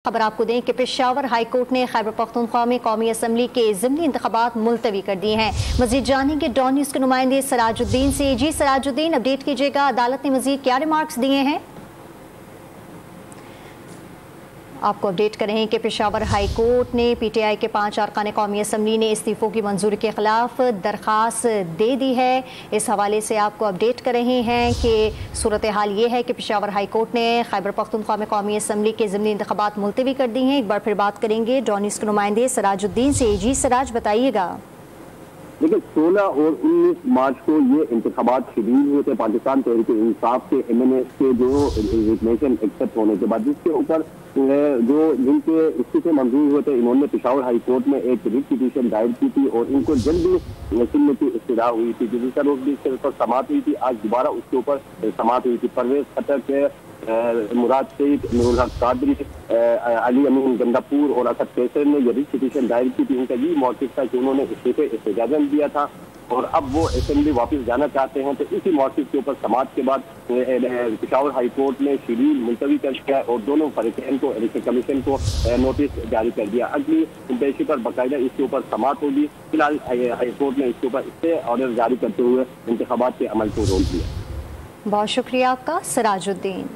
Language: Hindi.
खबर आपको दें कि पेशावर हाई कोर्ट ने खैबर पख्तूनख्वा में कौमी असम्बली के ज़िमनी इंतखाबात मुलतवी कर दिए हैं। मजीद जानेंगे डॉन न्यूज़ के नुमाइंदे सराजुद्दीन से। जी सराजुद्दीन, अपडेट कीजिएगा, अदालत ने मजीद क्या रिमार्क्स दिए हैं? आपको अपडेट करें कि पेशावर हाई कोर्ट ने PTI के 5 अरकान कौमी असम्बली ने इस्तीफ़ों की मंजूरी के खिलाफ दरख्वास्त दे दी है। इस हवाले से आपको अपडेट कर रहे हैं कि सूरत हाल ये है कि पेशावर हाई कोर्ट ने खैबर पख्तूनख्वा में कौमी असम्बली के ज़िमनी इंतखाबात मुलतवी कर दी हैं। एक बार फिर बात करेंगे डॉन न्यूज़ के नुमाइंदे सराजुद्दीन से। जी सराज, बताइएगा। देखिए 16 और 19 मार्च को ये इंतखाबात शेड्यूल हुए थे पाकिस्तान तहरीक इंसाफ के MNA के जो रिजनेशन एक्सेप्ट होने के बाद, जिसके ऊपर जो जिनके इस्तीफे मंजूर हुए थे, इन्होंने पेशावर हाई कोर्ट में एक रिट पिटीशन दायर की थी और इनको जल्दी सुनने की इस्तदा हुई थी। गुज़िश्ता रोज भी इसके ऊपर समाअत हुई थी, आज दोबारा उसके ऊपर समाअत हुई थी। परवेज खटक, मुराद सईद, नूरुल हक कादरी, अली अमीन गंडापुर और असद कैसर ने ये रिट पिटीशन दायर की थी। उनका ये मौक़िफ़ था कि उन्होंने इस्तीफे इस्तेजाज़न दिया था और अब वो असेंबली वापस जाना चाहते हैं। तो इसी मौक़िफ़ के ऊपर समाअत के बाद पेशावर हाई कोर्ट ने शेड्यूल मुलतवी कर दिया और दोनों फरीक़ैन को, इलेक्शन कमीशन को नोटिस जारी कर दिया। अगली पेशी पर बाकायदा इसके ऊपर समाअत होगी। फिलहाल हाई कोर्ट ने इसके ऊपर स्टे ऑर्डर जारी करते हुए इंतखाबात के अमल को रोक दिया। बहुत शुक्रिया आपका सराजुद्दीन।